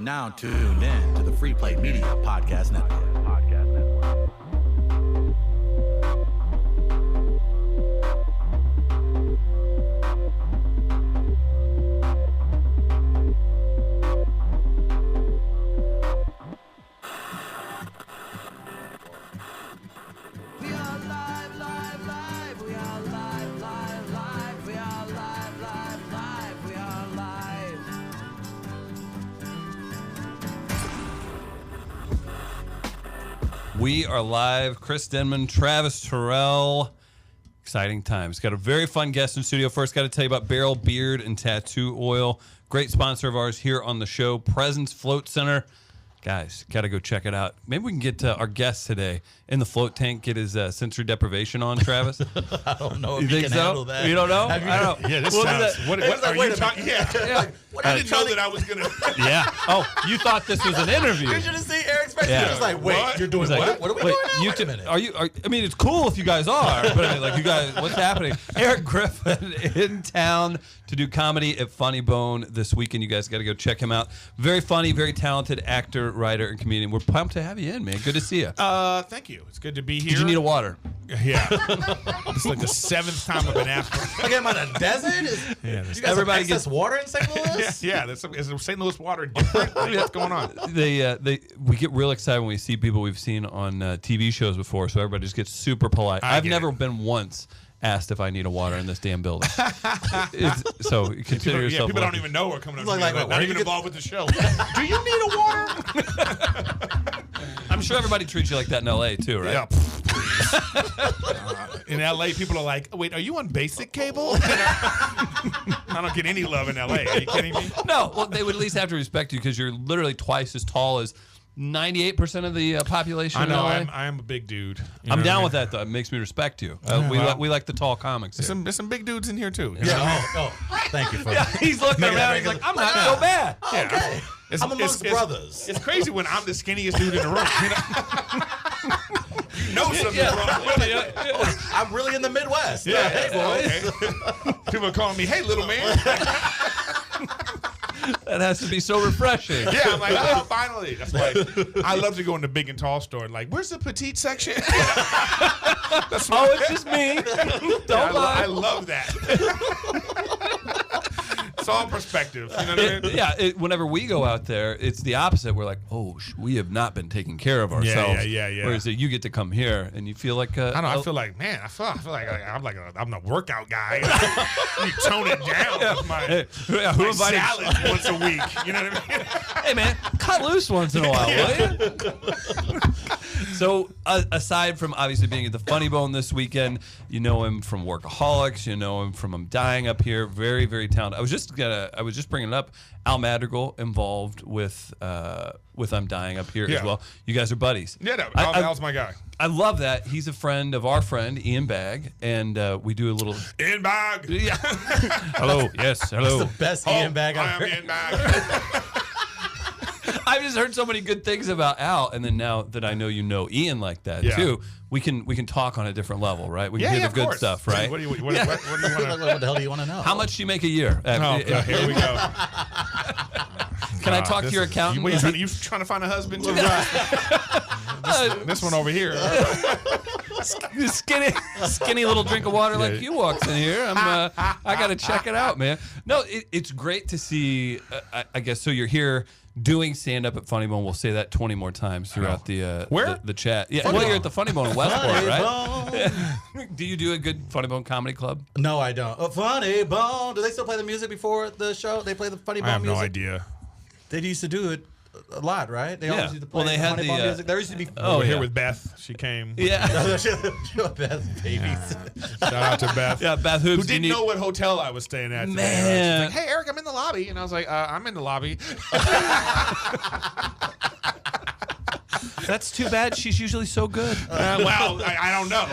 now tuned in to the Free Play Media Podcast Network. We are live. Chris Denman, Travis Terrell. Exciting times. Got a very fun guest in studio. First, got to tell you about Barrel Beard and Tattoo Oil. Great sponsor of ours here on the show. Presence Float Center. Guys, got to go check it out. Maybe we can get our guest today in the float tank, get his sensory deprivation on, Travis. I don't know if you think can so? handle that. You don't know? I don't know. Yeah, this sounds... What are you talking? Yeah. I didn't know that I was going to... Yeah. Oh, you thought this was an interview. You should have seen Eric's face. Yeah. He was like, wait, What? you're doing what? What are we doing now? Wait a minute. I mean, it's cool if you guys are, but I mean, like, you guys, what's happening? Erik Griffin in town to do comedy at Funny Bone this weekend. You guys got to go check him out. Very funny, very talented actor, writer, and comedian. We're pumped to have you in, man. Good to see you. Thank you. It's good to be here. Did you need a water? Yeah. It's like the 7th time I've been asked. Like, am I in a desert? Yeah, you guys have excess water in St. Louis? Yeah. Is St. Louis water different? Like, what's going on? We get real excited when we see people we've seen on TV shows before, so everybody just gets super polite. I've never been once asked if I need a water in this damn building. So consider yourself. People don't even know we're coming up. Like, not even involved with the show. Do you need a water? I'm sure everybody treats you like that in LA too, right? Yeah. In LA, people are like, "Wait, are you on basic cable?" I don't get any love in LA. Are you kidding me? No. Well, they would at least have to respect you because you're literally twice as tall as 98% of the population. I know. in LA. I am a big dude. I'm down with that though. It makes me respect you. We like the tall comics. There's some big dudes in here too. Yeah. Oh, thank you for that. He's looking around. He's like, I'm not so bad. Yeah. Okay. I'm amongst brothers. It's crazy when I'm the skinniest dude in the room. You know something's wrong. I'm really in the Midwest. Yeah. Hey, boys. Okay. People are calling me, "Hey, little man." That has to be so refreshing. Yeah, I'm like, oh, finally. That's why I love to go in the big and tall store. Like, where's the petite section? That's It's just me. Don't lie. I love that. It's all perspective. You know what I mean? Yeah, whenever we go out there, it's the opposite. We're like, we have not been taking care of ourselves. Yeah. Whereas you get to come here and you feel like I don't know. I feel like, man, I feel like I'm the workout guy. You tone it down with my salad once a week. You know what I mean? Hey, man, cut loose once in a while, will you? So, aside from obviously being at the Funny Bone this weekend, you know him from Workaholics. You know him from I'm Dying Up Here. Very, very talented. I was just bringing it up. Al Madrigal involved with I'm Dying Up Here as well. You guys are buddies. Yeah, no, Al's my guy. I love that. He's a friend of our friend Ian Bagg, and we do a little. Ian Bagg. Yeah. Hello. Yes. Hello. That's the best Ian Bagg I've heard. I am Ian Bagg. I've just heard so many good things about Al, and then now that I know you know Ian like that too, we can talk on a different level, right? We can hear the good stuff, right? What the hell do you want to know? How much do you make a year? Oh, God, here we go. Can I talk to your accountant? You trying to find a husband too? This one over here. Skinny little drink of water like you walks in here. I got to check it out, man. No, it's great to see. I guess so. You're here doing stand up at Funny Bone. We'll say that 20 more times throughout the chat. Yeah, Funny well, Bone. you're at the Funny Bone in Westport, right? Do you do a good Funny Bone comedy club? No, I don't. Funny Bone. Do they still play the music before the show? They play the Funny Bone I have music? no idea. They used to do it a lot, right? They always used to play they had Funny Bone music. There used to be. We're here with Beth. She came. Yeah. Beth, babies. Shout out to Beth. Yeah, Beth Hoops. Who didn't know what hotel I was staying at today. Man. She's like, "Hey, Eric, I'm in the lobby." And I was like, "I'm in the lobby." That's too bad. She's usually so good. Well, I don't know.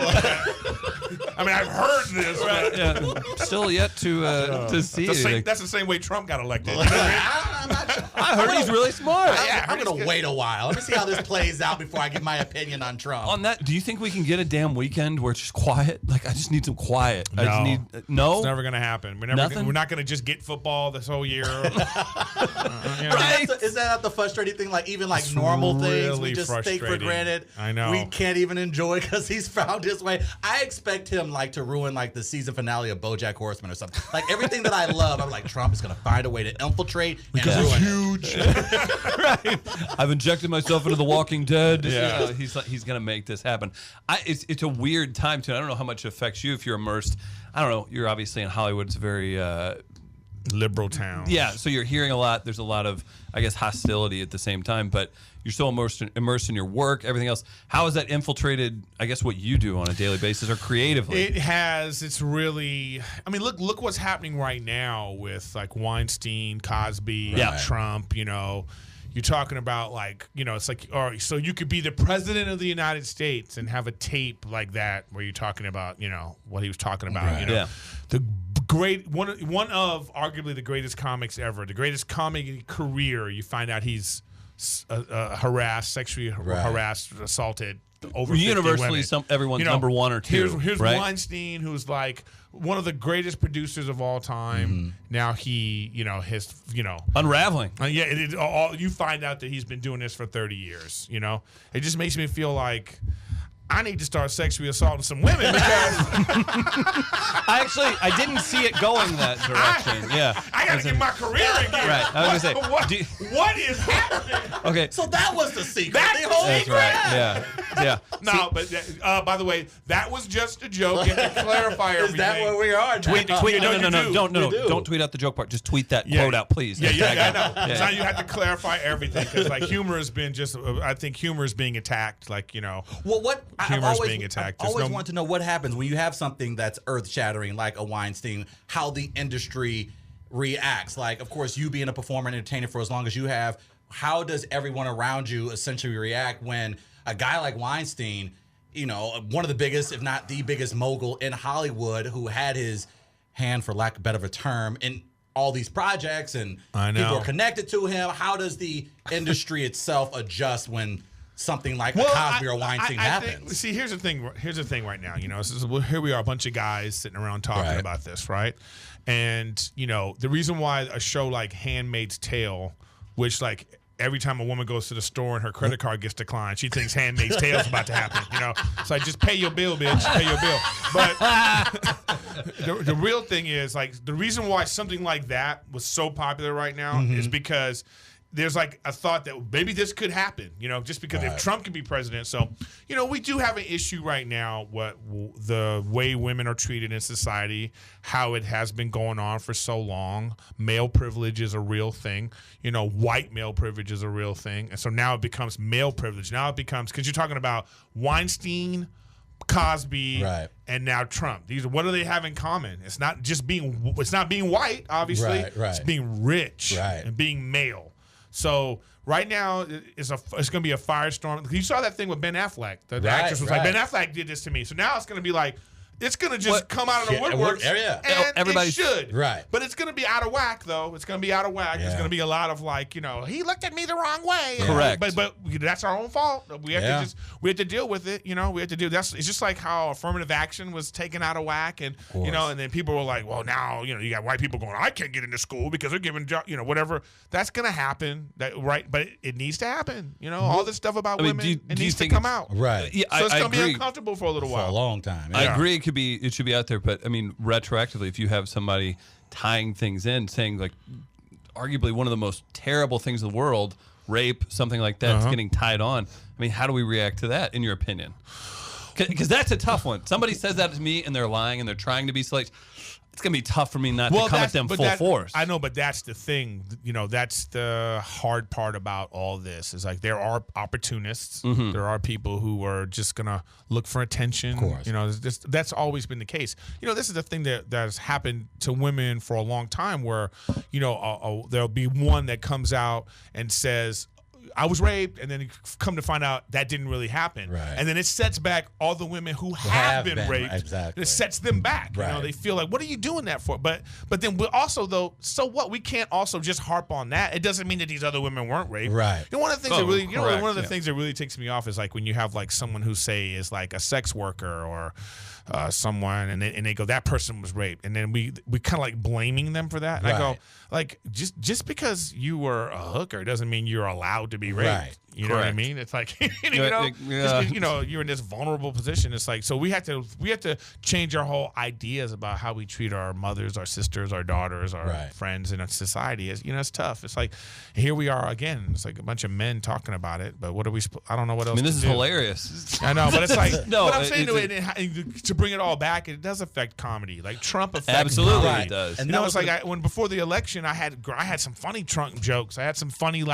I mean, I've heard this. Right, yeah. Still yet to see. That's the same way Trump got elected. I I heard he's really smart. I'm going to wait a while. Let me see how this plays out before I give my opinion on Trump. On that, do you think we can get a damn weekend where it's just quiet? Like, I just need some quiet. No. I just need no. It's never going to happen. We're not going to just get football this whole year. Right? Is that not the frustrating thing? Like, even like normal things we just take for granted. I know. We can't even enjoy because he's found his way. I expect him like to ruin like the season finale of BoJack Horseman or something. Like everything that I love, I'm like, Trump is going to find a way to infiltrate because and he's ruin huge. Right. I've injected myself into The Walking Dead. Yeah. He's going to make this happen. It's a weird time too. I don't know how much it affects you if you're immersed. I don't know. You're obviously in Hollywood. It's very liberal town. Yeah, so you're hearing a lot. There's a lot of, I guess, hostility at the same time, but you're still immersed in your work, everything else. How has that infiltrated, I guess, what you do on a daily basis or creatively? It has. It's really, I mean, look what's happening right now with like Weinstein, Cosby, Trump, you know. You're talking about like, you know, it's like, all right, so you could be the president of the United States and have a tape like that where you're talking about, you know, what he was talking about, you know. The great one of arguably the greatest comics ever, the greatest comic career. You find out he's harassed, sexually harassed, assaulted over 50 universally women. Everyone's number one or two. Here's right? Weinstein, who's like one of the greatest producers of all time. Now he, you know, his, you know, unraveling. You find out that he's been doing this for 30 years. You know, it just makes me feel like I need to start sexually assaulting some women because I didn't see it going that direction. I got to get my career in gear. Right. I was going to say, what is happening? Okay. So that was the secret. That's the secret. Right. Yeah. No, but by the way, that was just a joke. You have to clarify everything. Is that where we are? Tweet. Don't tweet out the joke part. Just tweet that quote out, please. I know. So you have to clarify everything because like humor has been just. I think humor is being attacked. Like, you know. Well, what humor is being attacked. I always want to know what happens when you have something that's earth-shattering like a Weinstein, how the industry reacts. Like, of course, you being a performer and entertainer for as long as you have, how does everyone around you essentially react when a guy like Weinstein, you know, one of the biggest, if not the biggest mogul in Hollywood, who had his hand, for lack of a better term, in all these projects and people are connected to him, how does the industry itself adjust when something like a Cosby or Weinstein happens? See, here's the thing right now. You know, here we are, a bunch of guys sitting around talking about this, right? And, you know, the reason why a show like Handmaid's Tale, which like every time a woman goes to the store and her credit card gets declined, she thinks Handmaid's Tale is about to happen, you know? It's like, just pay your bill, bitch, pay your bill. But the real thing is, like, the reason why something like that was so popular right now is because there's like a thought that maybe this could happen, you know, just because if Trump can be president. So, you know, we do have an issue right now, the way women are treated in society, how it has been going on for so long. Male privilege is a real thing. You know, white male privilege is a real thing. And so now it becomes male privilege. Now it becomes, because you're talking about Weinstein, Cosby, and now Trump. What do they have in common? It's not being white, obviously. It's being rich and being male. So right now it's going to be a firestorm. You saw that thing with Ben Affleck. The actress was like, Ben Affleck did this to me. So now it's going to be like, it's going to just come out of the woodworks. And everybody should. Right. But it's going to be out of whack, though. It's going to be out of whack. There's going to be a lot of like, you know, he looked at me the wrong way. Correct. But that's our own fault. We have to deal with it. You know, we have to do that's. It's just like how affirmative action was taken out of whack, and you know, and then people were like, well, now you know, you got white people going, I can't get into school because they're giving, you know, whatever. That's going to happen. But it needs to happen. You know, all this stuff about women, it needs to come out. Right. Yeah, so it's going to be uncomfortable for a little while. For a long time. I agree. It should be out there, but I mean, retroactively, if you have somebody tying things in, saying like, arguably one of the most terrible things in the world, rape, something like that, getting tied on. I mean, how do we react to that, in your opinion? Because that's a tough one. Somebody says that to me, and they're lying, and they're trying to be salacious. It's going to be tough for me not to come at them full force. I know, but that's the thing. You know, that's the hard part about all this is like there are opportunists. There are people who are just going to look for attention. Of course. You know, that's always been the case. You know, this is the thing that has happened to women for a long time where, you know, there'll be one that comes out and says, I was raped, and then you come to find out that didn't really happen. Right. And then it sets back all the women who have been raped. Exactly. It sets them back. Right. You know, they feel like, what are you doing that for? But then we also, though, so what? We can't also just harp on that. It doesn't mean that these other women weren't raped. Right. You know, one of the things that really, correct, one of the things that really takes me off is like when you have like someone who say is like a sex worker or someone, and they go, that person was raped, and then we kind of like blaming them for that. And I go, like, just because you were a hooker doesn't mean you're allowed to be raped. Right. You know what I mean? It's like you're in this vulnerable position. It's like, so we have to change our whole ideas about how we treat our mothers, our sisters, our daughters, our friends in a society. It's tough. It's like here we are again. It's like a bunch of men talking about it, but what are we? I don't know what else. I mean, this is do. hilarious. I know, but it's like no. But I'm saying to bring it all back, it does affect comedy. Like Trump affects Absolutely, comedy. it does. And it's like when before the election, I had some funny Trump jokes. I had some funny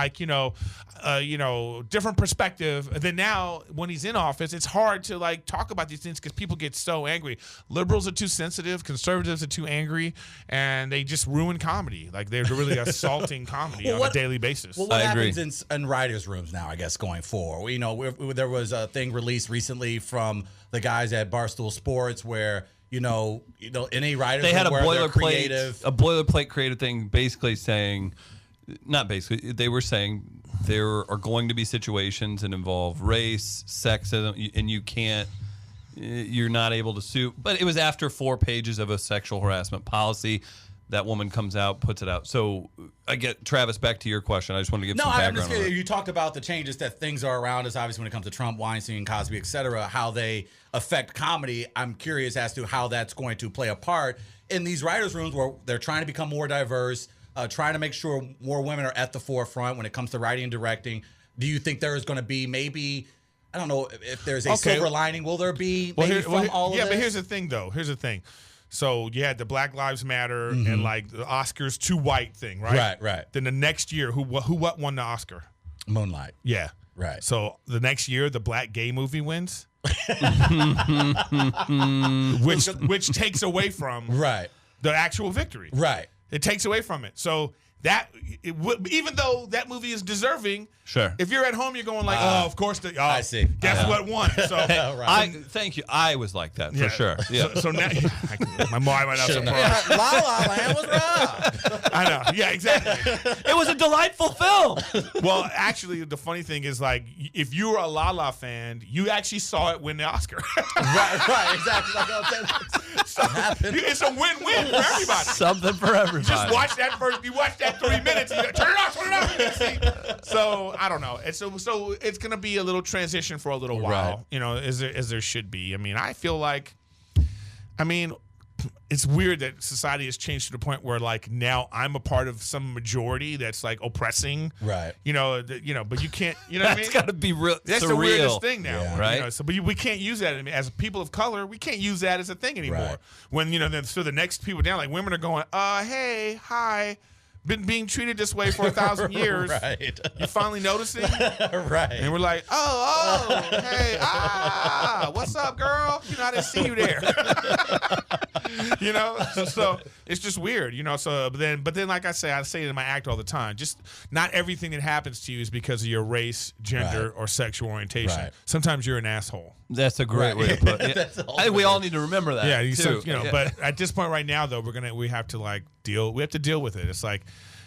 different perspective. And then now when he's in office, it's hard to like talk about these things because people get so angry. Liberals are too sensitive, conservatives are too angry, and they just ruin comedy. Like they're really assaulting comedy on a daily basis. Well, what happens in writers' rooms now, I guess, going forward? You know, there was a thing released recently from the guys at Barstool Sports where any writers they had a boilerplate creative thing, basically saying, not basically, they were saying there are going to be situations that involve race, sexism, and you're not able to sue. But it was after 4 pages of a sexual harassment policy. That woman comes out, puts it out. So I get, Travis, back to your question. I just wanted to give some background. No, you talked about the changes that things are around us, obviously, when it comes to Trump, Weinstein, Cosby, et cetera, how they affect comedy. I'm curious as to how that's going to play a part in these writers' rooms where they're trying to become more diverse, trying to make sure more women are at the forefront when it comes to writing and directing. Do you think there is going to be maybe, I don't know if there's a silver lining. Will there be all of this? Yeah, but here's the thing, though. Here's the thing. So you had the Black Lives Matter and like the Oscars too white thing, right? Right. Then the next year, who won the Oscar? Moonlight. Yeah. Right. So the next year, the black gay movie wins, which takes away from the actual victory. Right. It takes away from it. So that even though that movie is deserving, sure. If you're at home, you're going like, oh, of course. I see. Guess what won? So thank you. I was like that for sure. Yeah. So now my mom might not surprise. La La Land was wrong. I know. Yeah, exactly. It was a delightful film. Well, actually, the funny thing is, like, if you were a La La fan, you actually saw it win the Oscar. right, exactly. It's a win-win for everybody. Something for everybody. Just watch that first. You watch that 3 minutes. And you go, turn it off. So I don't know. So it's gonna be a little transition for a little while. Right. As there should be. I mean, I feel like, it's weird that society has changed to the point where like now I'm a part of some majority that's like oppressing. Right. But you can't. You know what I mean? That's got to be real. That's surreal. the weirdest thing now, right? But we can't use that as people of color. We can't use that as a thing anymore. Right. When so the next people down, like women are going, hey, hi. Been being treated this way for 1,000 years. Right. You finally noticing? Right. And we're like, hey, what's up, girl? I didn't see you there. So it's just weird, So, but then, like I say it in my act all the time. Just not everything that happens to you is because of your race, gender, or sexual orientation. Right. Sometimes you're an asshole. That's a great way to put it. I think we all need to remember that. Yeah, too. But at this point right now, though, we have to deal with it. It's like,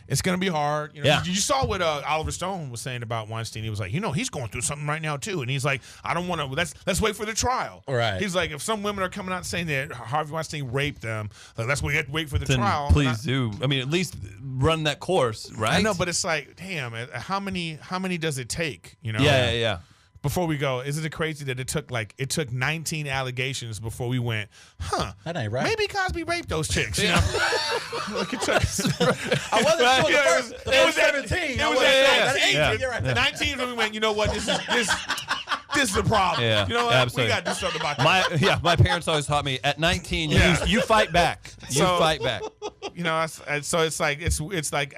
it's going to be hard. You saw what Oliver Stone was saying about Weinstein. He was like, he's going through something right now too. And he's like, I don't want to. Let's wait for the trial. Right. He's like, if some women are coming out saying that Harvey Weinstein raped them, let's wait for the then trial. Please do. I mean, at least run that course, right? I know, but it's like, damn, how many does it take? Yeah. Before we go, isn't it crazy that it took 19 allegations before we went, that ain't right. Maybe Cosby raped those chicks, I wasn't sure. It was 17. It was 18. Yeah. You're right. 19 when we went, you know what, this is a problem. Yeah, you know what? absolutely. We got to do something about that. My parents always taught me at 19, you fight back. You fight back. So it's like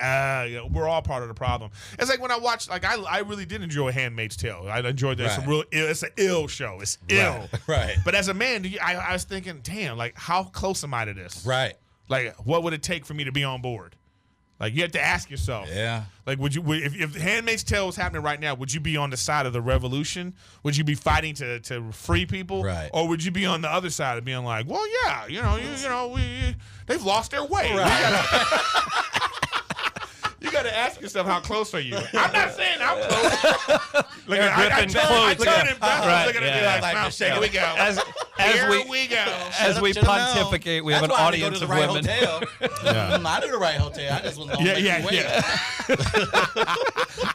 we're all part of the problem. It's like when I watched, I really did enjoy Handmaid's Tale. I enjoyed that. Right. It's an ill show. It's ill. Right. But as a man, I was thinking, damn, how close am I to this? Right. What would it take for me to be on board? Like, you have to ask yourself. Yeah. Like, if Handmaid's Tale was happening right now, would you be on the side of the revolution? Would you be fighting to free people? Right. Or would you be on the other side of being like, well, yeah, they've lost their way. Right. You got to ask yourself, how close are you? I'm not saying I'm close. Erik Griffin quotes. Here we go. As we pontificate, we have an audience of women. I knew the right hotel. I just was going to wait.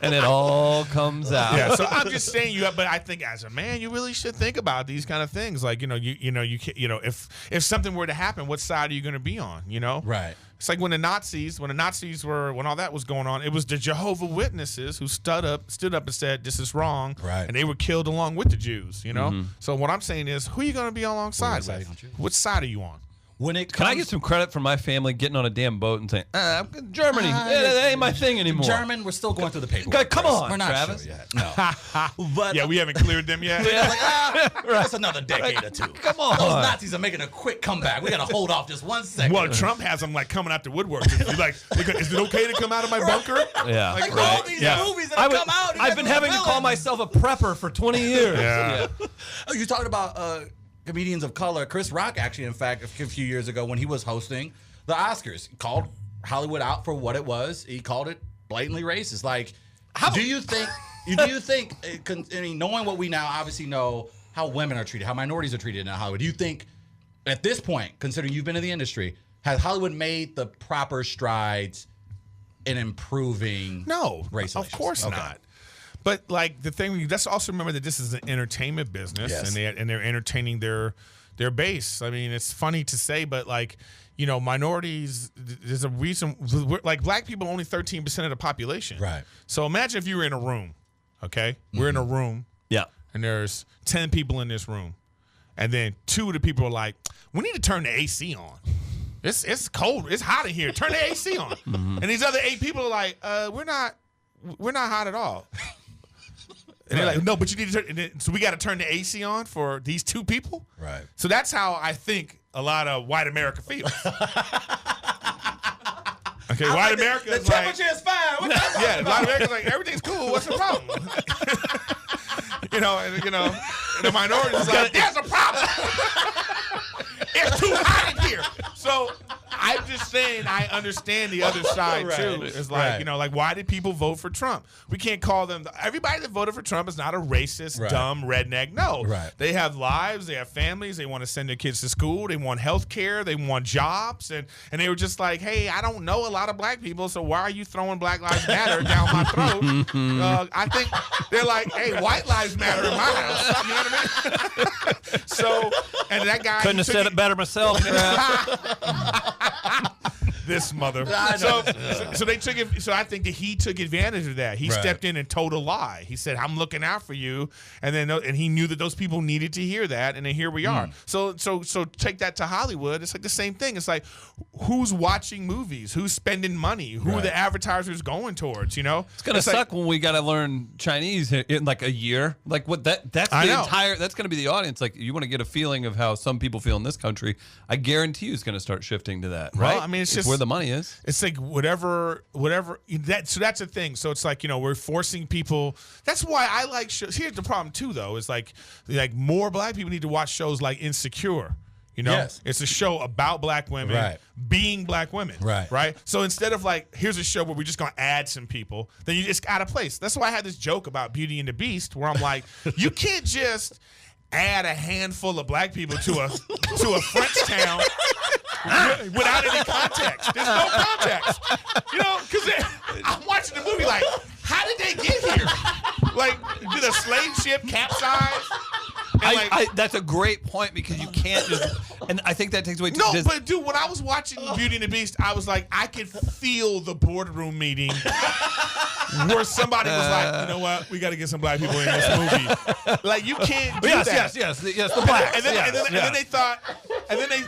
And it all comes out. Yeah, so I'm just saying but I think as a man, you really should think about these kind of things. Like, if something were to happen, what side are you going to be on, Right. It's like when all that was going on, it was the Jehovah's Witnesses who stood up and said, this is wrong. Right. And they were killed along with the Jews, So what I'm saying is, who are you going to be alongside with? Which side are you on? Can I get some credit for my family getting on a damn boat and saying, Germany, that ain't my thing anymore? German, we're still going through the paperwork. Come on, we're not Travis. sure yet. No. But, we haven't cleared them yet. That's another decade or two. Come on. Those Nazis are making a quick comeback. We got to hold off just 1 second. Well, Trump has them coming out the woodwork. He's like, is it okay to come out of my bunker? Yeah. Like all these movies that have come out. I've been having to call myself a prepper for 20 years. Yeah. You talked about comedians of color. Chris Rock, actually, in fact, a few years ago when he was hosting the Oscars, he called Hollywood out for what it was. He called it blatantly racist. Like, do you think, knowing what we now obviously know, how women are treated, how minorities are treated in Hollywood, do you think at this point, considering you've been in the industry, has Hollywood made the proper strides in improving race relations? Of course not. But like the thing, let's also remember that this is an entertainment business, and they're entertaining their base. I mean, it's funny to say, but like, minorities. There's a reason. Like, black people are only 13% of the population. Right. So imagine if you were in a room. Okay, we're in a room. Yeah. And there's 10 people in this room, and then 2 of the people are like, "We need to turn the AC on. It's cold. It's hot in here. Turn the AC on." And these other 8 people are like, "We're not hot at all." And they're like, no, but you need to turn. So we got to turn the AC on for these 2 people. Right. So that's how I think a lot of white America feels. Okay, white America is like, the temperature is fine. What white America's like, everything's cool. What's the problem? The minority is like, there's a problem. It's too hot in here. So I'm just saying, I understand the other side too. It's like, like, why did people vote for Trump? We can't call them. Everybody that voted for Trump is not a racist, dumb redneck. No, they have lives, they have families, they want to send their kids to school, they want health care, they want jobs, and they were just like, hey, I don't know a lot of black people, so why are you throwing Black Lives Matter down my throat? I think they're like, hey, white lives matter in my house. You know what I mean? So, and that guy couldn't have said it better myself. This mother. So they took it. So I think that he took advantage of that. He stepped in and told a lie. He said, "I'm looking out for you," and he knew that those people needed to hear that, and then here we are. So take that to Hollywood. It's like the same thing. It's like, who's watching movies? Who's spending money? Who are the advertisers going towards? It's gonna suck when we got to learn Chinese in like a year. Like what? That's the entire. That's gonna be the audience. Like, you want to get a feeling of how some people feel in this country. I guarantee you, it's gonna start shifting to that. Right? Well, I mean, it's just where the money is. It's like whatever that. So that's the thing. So it's like, we're forcing people. That's why I like shows. Here's the problem too, though. Is like more black people need to watch shows like Insecure. It's a show about black women being black women. Right. So instead of like, here's a show where we're just gonna add some people, then you just out of place. That's why I had this joke about Beauty and the Beast, where I'm like, you can't just add a handful of black people to a French town without any context. There's no context. Because I'm watching the movie like, how did they get here? Like, did a slave ship capsize? That's a great point, because you can't just, and I think that takes away. But dude, when I was watching Beauty and the Beast, I was like, I could feel the boardroom meeting where somebody was like, you know what, we got to get some black people in this movie. Like, you can't do that. Yes, the blacks. And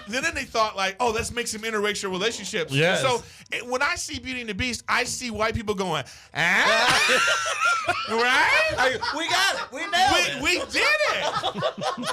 then they thought like, oh, let's make some interracial relationships. Yes. So when I see Beauty and the Beast, I see white people going, right? We got it. We nailed it. We did it.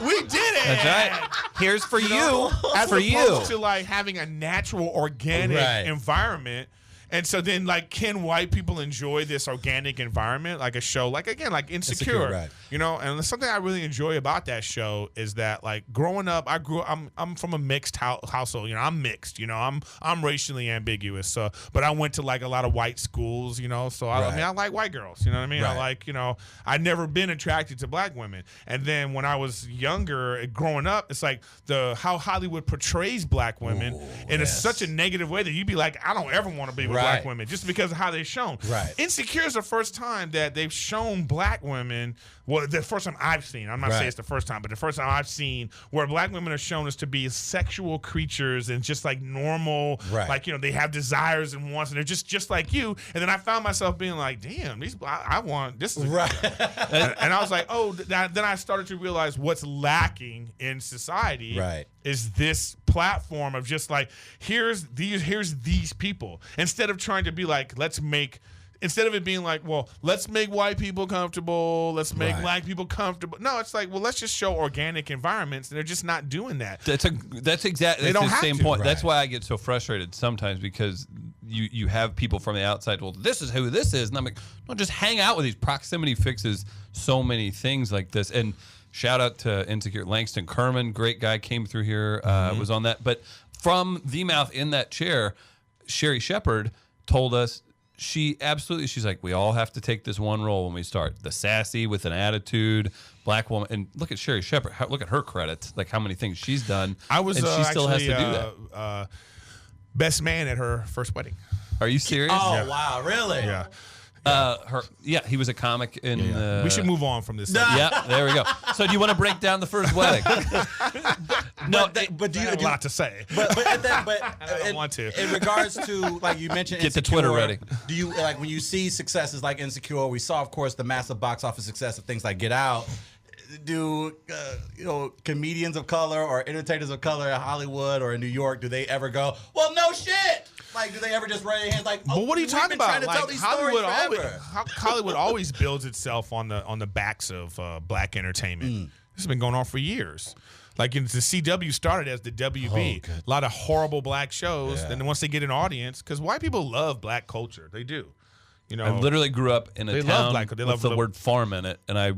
We did it. That's right. Here's for you. As for opposed you. to like having a natural, organic environment. And so then, like, can white people enjoy this organic environment, like a show, like, again, like Insecure, right. you know? And something I really enjoy about that show is that, like, growing up, I'm from a mixed household. You know, I'm mixed. You know, I'm racially ambiguous. So, but I went to like a lot of white schools. You know, so I mean, I like white girls. You know what I mean? I like, you know, I'd never been attracted to black women. And then when I was younger, growing up, it's like how Hollywood portrays black women in such a negative way that you'd be like, I don't ever want to be with black women just because of how they're shown. Right. Insecure is the first time that they've shown black women. Well, the first time I've seen, I'm not saying it's the first time, but the first time I've seen where black women are shown as to be sexual creatures and just like normal, like, you know, they have desires and wants and they're just like you. And then I found myself being like, damn, I want this. And I was like, oh, then I started to realize what's lacking in society is this platform of just like, here's these people. Instead of trying to be like, instead of it being like, well, let's make white people comfortable, let's make black people comfortable. No, it's like, well, let's just show organic environments. And they're just not doing that. That's exactly the same point. That's why I get so frustrated sometimes because you have people from the outside. Well, this is who this is, and I'm like, no, just hang out with these. Proximity fixes so many things like this. And shout out to Insecure Langston Kerman, great guy, came through here, was on that. But from the mouth in that chair, Sherry Shepard told us. She's like, we all have to take this one role when we start. The sassy with an attitude, black woman. And look at Sherry Shepard. Look at her credits, like how many things she's done. And she still has to do that. Best man at her first wedding. Are you serious? Oh, wow. Really? Yeah. He was a comic in. We should move on from this. Yeah, there we go. So do you want to break down the first wedding? No, but do you have a lot to say? But I don't want to. In regards to, like you mentioned, get the Twitter ready. Do you like when you see successes like Insecure? We saw, of course, the massive box office success of things like Get Out. Do comedians of color or entertainers of color in Hollywood or in New York, do they ever go, well, no shit? Like, do they ever just raise their hands like, oh, but what are you talking about? Like, Hollywood always builds itself on the backs of black entertainment. This has been going on for years. Like, the CW started as the WB. A lot of horrible black shows. Then once they get an audience, because white people love black culture. They do. You know, I literally grew up in a town with the word farm in it, and I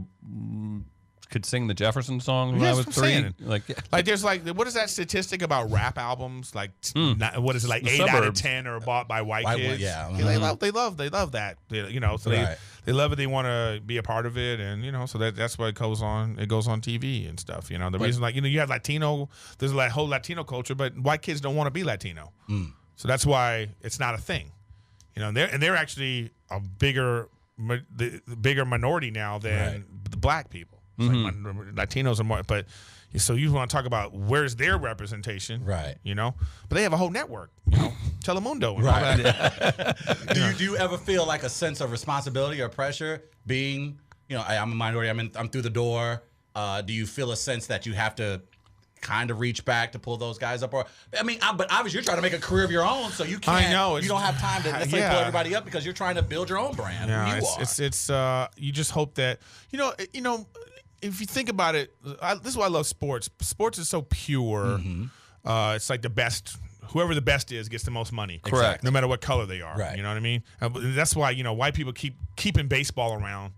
could sing the Jefferson song when I was 3. Like there's like, what is that statistic about rap albums? Like, what is it, like 8 out of 10 are bought by white kids? They love that. You know, so they love it. They want to be a part of it, and you know, so that's why it goes on. It goes on TV and stuff. You know, the reason, like, you know, you have Latino. There's like whole Latino culture, but white kids don't want to be Latino. So that's why it's not a thing. You know, they're actually a bigger minority now than the black people. Like Latinos are more, but so you want to talk about where's their representation, you know? But they have a whole network, you know, Telemundo, and all that. Do you ever feel like a sense of responsibility or pressure being, you know, I'm a minority, I'm through the door? Do you feel a sense that you have to kind of reach back to pull those guys up? Or I mean, but obviously you're trying to make a career of your own, so you can't. I know you don't have time to necessarily pull everybody up because you're trying to build your own brand. Yeah, it's you just hope that you know. If you think about it, this is why I love sports. Sports is so pure. It's like the best. Whoever the best is gets the most money. Correct. No matter what color they are. You know what I mean? That's why, you know, white people keeping baseball around.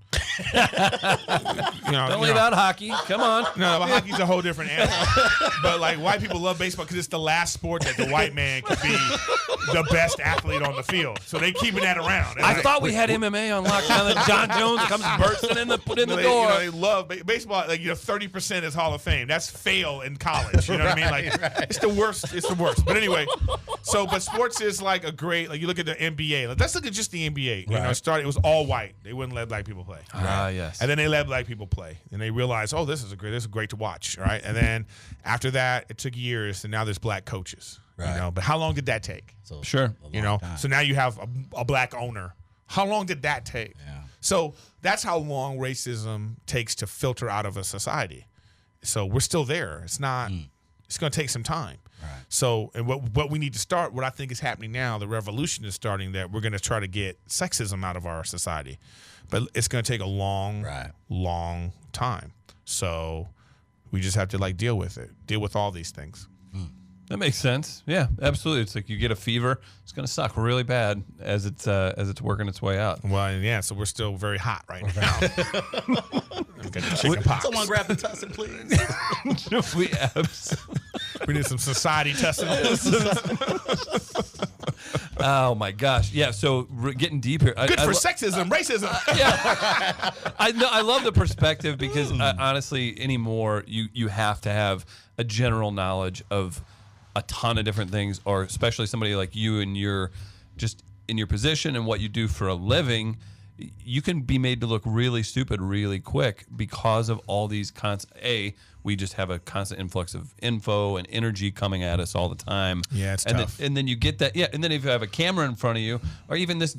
Don't leave out hockey. Come on. No, but hockey's a whole different animal. But like, white people love baseball because it's the last sport that the white man can be the best athlete on the field. So they keeping that around. I thought we had MMA on lockdown. Then John Jones comes bursting in the door. You know, they love baseball. Like, you know, 30% is Hall of Fame. That's fail in college. You know what I mean? Like, it's the worst. It's the worst. But anyway, but sports is like a great. Like, you look at the NBA. Like, let's look at just the NBA. You know, it was all white. They wouldn't let black people play. Yes. And then they let black people play, and they realized, oh, this is great to watch, right? And then after that, it took years, and now there's black coaches, you know. But how long did that take? So sure, you know. Time. So now you have a black owner. How long did that take? Yeah. So that's how long racism takes to filter out of a society. So we're still there. It's not. It's going to take some time. Right. So, and what we need to start, what I think is happening now, the revolution is starting, that we're going to try to get sexism out of our society. But it's going to take a long time. So we just have to, like, deal with it. Deal with all these things. That makes sense. Yeah, absolutely. It's like you get a fever. It's going to suck really bad as it's working its way out. Well, yeah. So we're still very hot right now. We got the chicken pox. Someone grab the tussin, please. We need some society testing. Oh my gosh. Yeah. So getting deep here. Good for sexism, racism. Yeah. I love the perspective because honestly, anymore you have to have a general knowledge of a ton of different things, or especially somebody like you and your just in your position and what you do for a living. You can be made to look really stupid really quick because of all these we just have a constant influx of info and energy coming at us all the time. Yeah, it's tough. And then you get that. Yeah, and then if you have a camera in front of you, or even this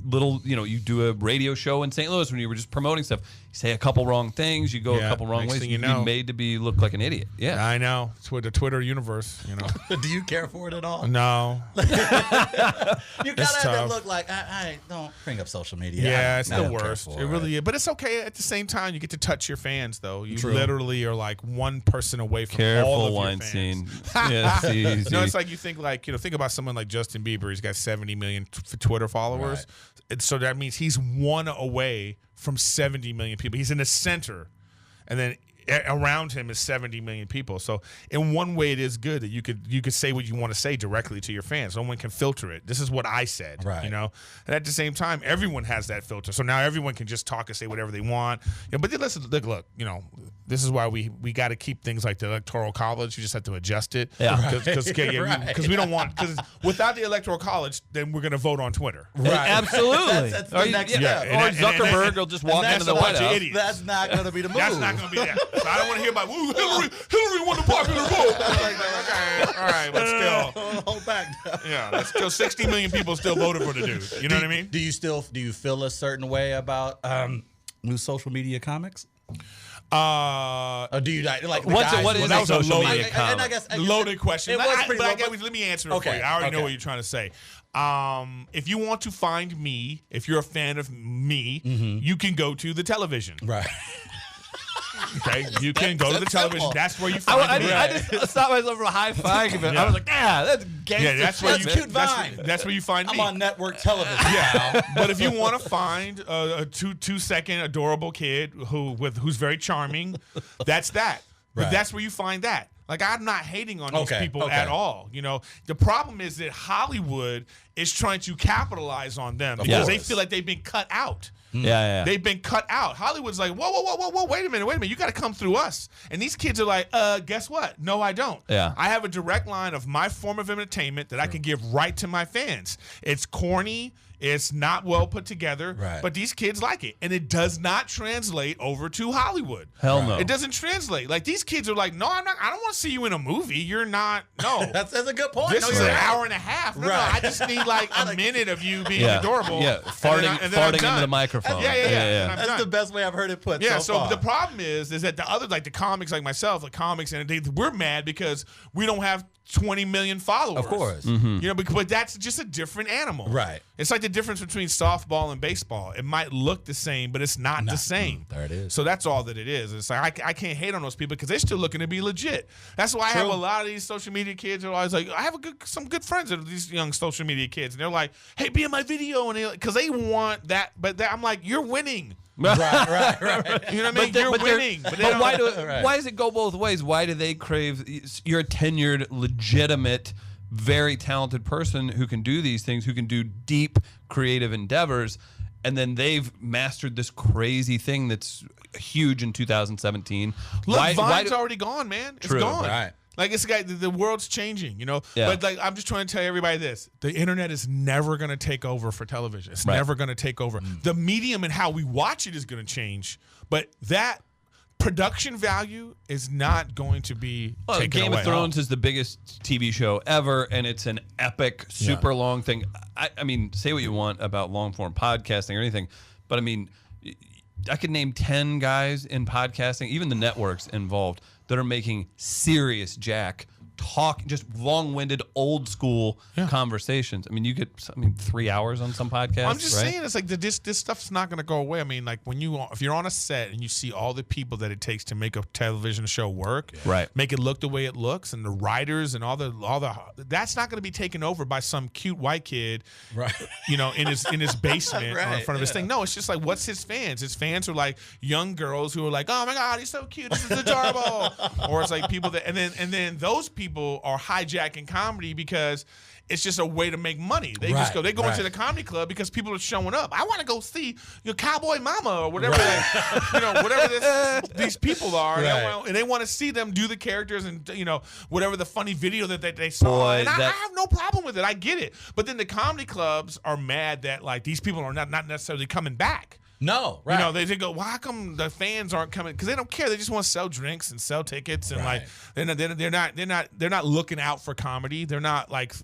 little, you do a radio show in St. Louis when you were just promoting stuff. You say a couple wrong things, you go a couple wrong ways. You're made to look like an idiot. Yeah, I know. It's with the Twitter universe. Do you care for it at all? No. You gotta have tough. that look like I don't bring up social media. Yeah, it's the don't care worst. for It really is. But it's okay. At the same time, you get to touch your fans, though. You literally are like one person away from all of your Weinstein. fans. Yeah, it's easy. No, it's like you think think about someone like Justin Bieber. He's got 70 million Twitter followers. Right. And so that means he's one away from 70 million people. He's in the center, and then around him is 70 million people. So in one way, it is good that you could say what you want to say directly to your fans. No one can filter it. This is what I said, right. And at the same time, everyone has that filter. So now everyone can just talk and say whatever they want. But then listen, look, this is why we got to keep things like the Electoral College. You just have to adjust it. Yeah. Because we don't want, because without the Electoral College, then we're going to vote on Twitter. Right. Absolutely. That's the next step. Or Zuckerberg will just walk into the White House. That's not going to be the move. That's not going to be that. So I don't want to hear about Hillary won the popular vote. Okay, all right, but still, hold back. yeah, that's still 60 million people still voted for the dude. You know what I mean? Do you feel a certain way about new social media comics? Or do you like what is that was a social loaded, media comic? And I guess loaded question. It was pretty Let me answer it for you. I already know what you're trying to say. If you want to find me, if you're a fan of me, you can go to the television. Right. Okay, you can go to the television. That's where you find me. I just stopped myself from high-fiving it. I was like, that's gangster. Yeah, that's where That's cute Vine. That's where you find me. I'm on network television. Yeah, but if you want to find a two-second adorable kid who's very charming, that's that. But Right. that's where you find that. Like, I'm not hating on these people at all. The problem is that Hollywood is trying to capitalize on them because they feel like they've been cut out. Yeah. They've been cut out. Hollywood's like, whoa, wait a minute. You got to come through us. And these kids are like, guess what? No, I don't. Yeah. I have a direct line of my form of entertainment that I can give right to my fans. It's corny. It's not well put together, Right. but these kids like it. And it does not translate over to Hollywood. Hell no. It doesn't translate. Like, these kids are like, no, I don't want to see you in a movie. You're not, no. That's a good point. This No, is you're an right. hour and a half. No, Right. I just need like a minute of you being adorable. Yeah, farting into the microphone. Yeah. And I'm That's done. the best way I've heard it put. Yeah, so far. the problem is that the other, like the comics, like myself, the comics, and we're mad because we don't have 20 million followers. Of course. But that's just a different animal. Right. It's like the difference between softball and baseball. It might look the same, but it's not the same. There it is. So that's all that it is. It's like I can't hate on those people because they're still looking to be legit. That's why I have a lot of these social media kids who are always like, I have some good friends of these young social media kids, and they're like, hey, be in my video, and because they want that, but I'm like, you're winning. right. You know what I mean? You're winning. But why does it go both ways? Why do they crave? You're a tenured, legitimate, very talented person who can do these things, who can do deep, creative endeavors, and then they've mastered this crazy thing that's huge in 2017. Look, Vine's already gone, man. It's gone. Right. Like, the world's changing, Yeah. But like, I'm just trying to tell everybody this: the internet is never going to take over for television. It's never going to take over. The medium and how we watch it is going to change, but that production value is not going to be taken Game away. of Thrones is the biggest TV show ever, and it's an epic, super long thing. I mean, say what you want about long-form podcasting or anything, but I mean, I could name 10 guys in podcasting, even the networks involved, that are making serious jack just long-winded, old-school conversations. I mean, you get 3 hours on some podcasts. I'm just saying, it's like this stuff's not going to go away. I mean, like if you're on a set and you see all the people that it takes to make a television show work, make it look the way it looks, and the writers and all the that's not going to be taken over by some cute white kid, in his basement or in front of his thing. No, it's just like, what's his fans? His fans are like young girls who are like, oh my God, he's so cute, this is adorable, or it's like people that, and then those people are hijacking comedy because it's just a way to make money. They just go into the comedy club because people are showing up. I want to go see your Cowboy Mama or whatever, whatever these people are, and they want to see them do the characters and whatever the funny video that they saw. I have no problem with it. I get it. But then the comedy clubs are mad that like these people are not necessarily coming back. No, right. They go, well, how come the fans aren't coming? Because they don't care. They just want to sell drinks and sell tickets, and like they're not looking out for comedy. They're not like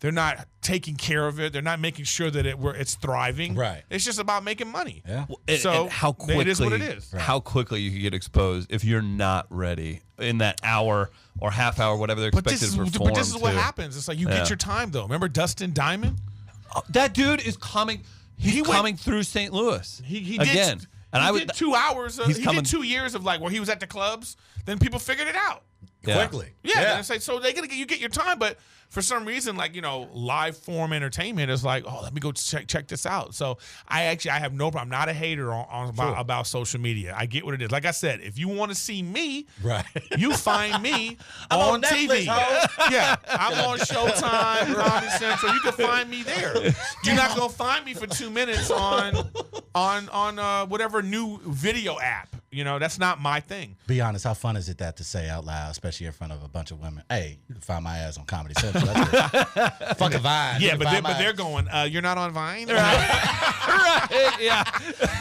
they're not taking care of it. They're not making sure that it's thriving. Right. It's just about making money. Yeah. And how quickly it is what it is. Right. How quickly you can get exposed if you're not ready in that hour or half hour, whatever they're expected to perform. But this is what happens. It's like you get your time though. Remember Dustin Diamond? That dude is coming. He's coming through St. Louis. He again. He did 2 hours. He did 2 years of like where he was at the clubs. Then people figured it out quickly. Yeah. It's like, so they you get your time, but for some reason, like live form entertainment is like, oh, let me go check this out. So I have no problem. I'm not a hater about social media. I get what it is. Like I said, if you want to see me, you find me on TV. Yeah, I'm on Showtime, Comedy Central. You can find me there. You're not gonna find me for 2 minutes on whatever new video app. That's not my thing. Be honest, how fun is it to say out loud, especially in front of a bunch of women? Hey, you can find my ass on Comedy Central. That's fucking Vine. Yeah, but they're going, you're not on Vine? Right, yeah.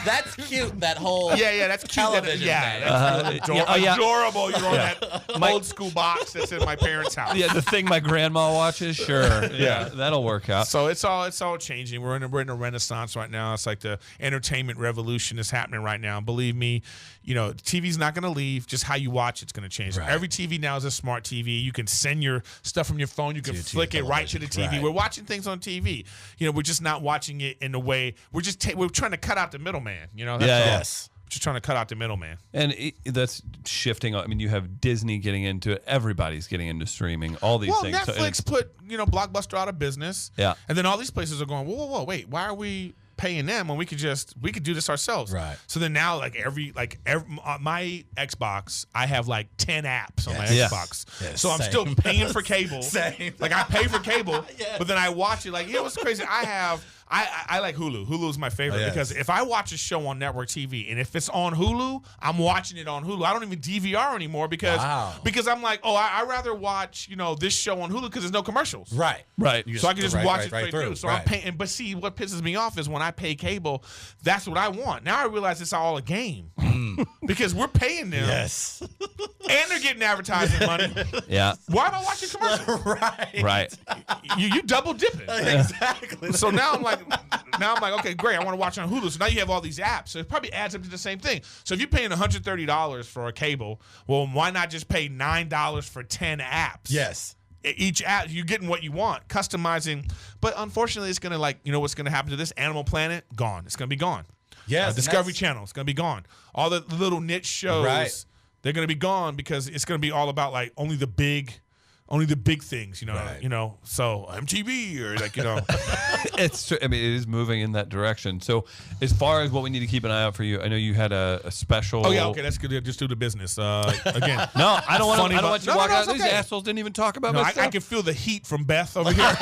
That's cute, that whole that's cute. television That's adorable. You're on that old school box that's in my parents' house. Yeah, the thing my grandma watches, sure. Yeah, that'll work out. So it's all changing. We're in a renaissance right now. It's like the entertainment revolution is happening right now. Believe me, TV's not going to leave. Just how you watch it's going to change. Right. Every TV now is a smart TV. You can send your stuff from your phone. You can flick it right to the TV. Right. We're watching things on TV. We're just not watching it in the way we're trying to cut out the middleman. Yes. We're just trying to cut out the middleman. And that's shifting. I mean, you have Disney getting into it. Everybody's getting into streaming. All these things. Netflix put Blockbuster out of business. Yeah. And then all these places are going, whoa, wait, why are we paying them when we could do this ourselves? Right. So then now my Xbox, I have like 10 apps on my Xbox. Yes, so I'm still paying for cable. Same. Like I pay for cable, but then I watch it. Like what's crazy? I like Hulu. Hulu is my favorite because if I watch a show on network TV and if it's on Hulu, I'm watching it on Hulu. I don't even DVR anymore because I'm like, I'd rather watch this show on Hulu because there's no commercials. Right. So I can just watch it straight through. So I'm paying. But see, what pisses me off is when I pay cable, that's what I want. Now I realize it's all a game because we're paying them. Yes. And they're getting advertising money. Yeah. Why am I watching commercials? Right. You double dipping. Exactly. So now I'm like, okay, great. I want to watch it on Hulu. So now you have all these apps. So it probably adds up to the same thing. So if you're paying $130 for a cable, well, why not just pay $9 for 10 apps? Yes. Each app, you're getting what you want, customizing. But unfortunately, it's going to, what's going to happen to this? Animal Planet, gone. It's going to be gone. Yes. Discovery Channel, it's going to be gone. All the little niche shows, they're going to be gone because it's going to be all about like only the big things, so MTV or It's true. I mean, it is moving in that direction. So as far as what we need to keep an eye out for you, I know you had a special. Oh yeah, okay, that's good. Just do the business again. No, I don't want you to walk out. Okay. These assholes didn't even talk about my stuff. I can feel the heat from Beth over here. She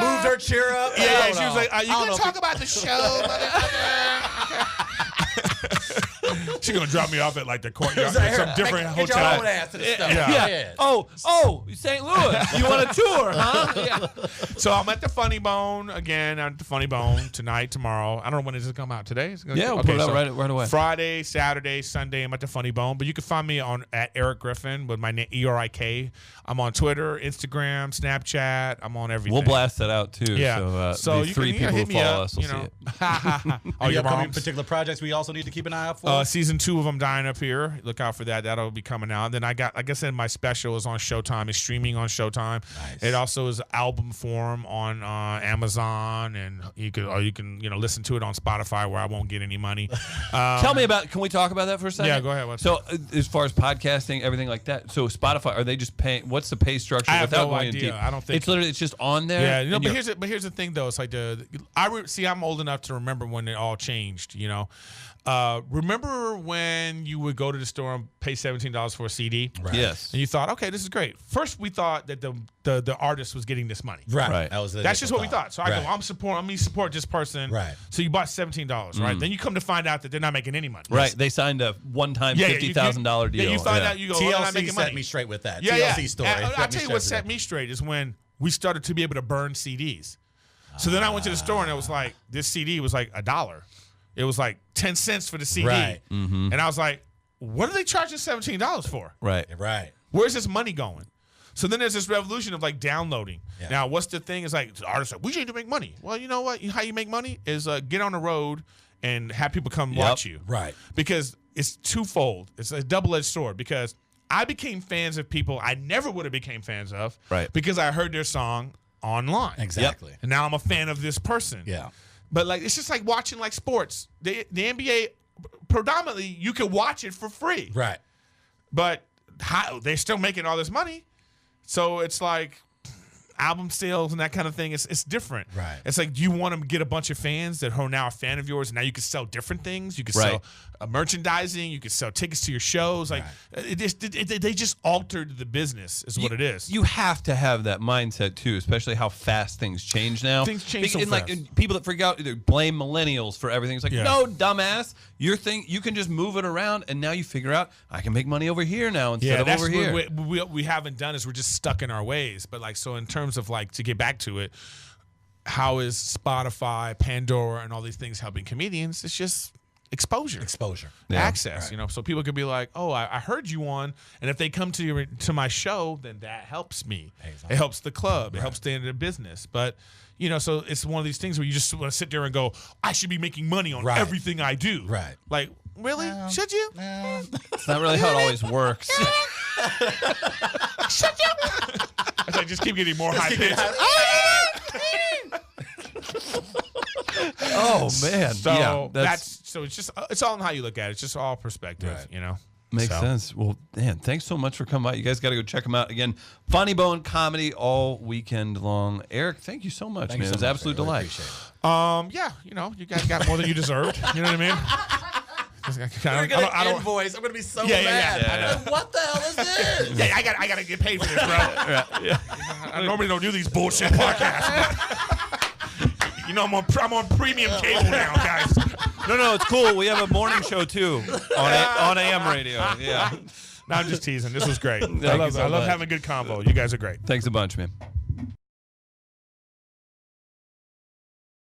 moved her chair up. Yeah, she was like, "Are you going to talk about the show?" She's gonna drop me off at like the courtyard, some different hotel. Get your own ass to the stuff. Yeah. Oh, St. Louis. You want a tour, huh? Yeah. So I'm at the Funny Bone again. I'm at the Funny Bone tonight, tomorrow. I don't know when it's gonna come out today. We'll put it out right away. Friday, Saturday, Sunday. I'm at the Funny Bone, but you can find me at Erik Griffin with my name ERIK. I'm on Twitter, Instagram, Snapchat. I'm on everything. We'll blast that out too. Yeah. So the 3 people who follow us will see it. Are you upcoming particular projects we also need to keep an eye out for? Season season 2 of I'm Dying Up Here. Look out for that. That'll be coming out. Then I got, like I said, my special is on Showtime. It's streaming on Showtime. Nice. It also is album form on Amazon, and you can listen to it on Spotify where I won't get any money. Tell me about. Can we talk about that for a second? Yeah, go ahead. So, as far as podcasting, everything like that. So, Spotify, are they just paying? What's the pay structure? I have without no going idea. deep? I don't think it's just on there. Yeah, and but here's the thing though. It's like I'm old enough to remember when it all changed. Remember when you would go to the store and pay $17 for a CD? Right. Yes. And you thought, okay, this is great. First, we thought that the artist was getting this money. Right. That's just what we thought. So I go, I'm going to support this person. Right. So you bought $17, right? Then you come to find out that they're not making any money. Right. They signed a one-time $50,000 deal. Yeah, you find out, you go, they're not TLC making set money. me straight with that. Yeah, TLC story. And I'll tell you what set me straight is when we started to be able to burn CDs. So then I went to the store and it was like, this CD was like $1. It was like 10 cents for the CD. Right. And I was like, what are they charging $17 for? Right. Where's this money going? So then there's this revolution of like downloading. Yeah. Now, what's the thing is like, the artists are like, we need to make money. Well, you know what? How you make money is get on the road and have people come watch you. Right. Because it's twofold. It's a double-edged sword because I became fans of people I never would have became fans of. Right. Because I heard their song online. Exactly. And now I'm a fan of this person. Yeah. But like it's just like watching like sports. The NBA predominantly you can watch it for free. Right. But how they're still making all this money. So it's like album sales and that kind of thing. It's different. Right. It's like, do you want to get a bunch of fans that are now a fan of yours? And now you can sell different things. You can sell merchandising. You can sell tickets to your shows. Like they just altered the business is what it is. You have to have that mindset too, especially how fast things change now. Things change so fast. And people that freak out they blame millennials for everything. It's like, no, dumbass. Your thing, you can just move it around, and now you figure out I can make money over here now instead of over here. What we haven't done is we're just stuck in our ways. But like, so in terms of like, to get back to it, how is Spotify, Pandora, and all these things helping comedians? It's just exposure, access. Right. So people could be like, "Oh, I heard you on," and if they come to my show, then that helps me. Exactly. It helps the club. It helps the end of the business. But so it's one of these things where you just want to sit there and go, "I should be making money on everything I do." Right. Like, really? Should you? It's not really how it always works. Should you? I just keep getting more high pitched. Oh man! So it's all in how you look at it. It's just all perspective, Makes sense. Well, man, thanks so much for coming by. You guys got to go check them out again. Funny Bone Comedy all weekend long. Eric, thank you so much, man. It was an absolute delight. You guys got more than you deserved. You know what I mean? You're gonna invoice. I'm gonna be so mad. Yeah. What the hell is this? Yeah, I gotta get paid for this, bro. I normally don't do these bullshit podcasts. But, I'm on premium cable now, guys. No, it's cool. We have a morning show too on AM radio. Yeah. No, I'm just teasing. This was great. I love much. having a good convo. You guys are great. Thanks a bunch, man.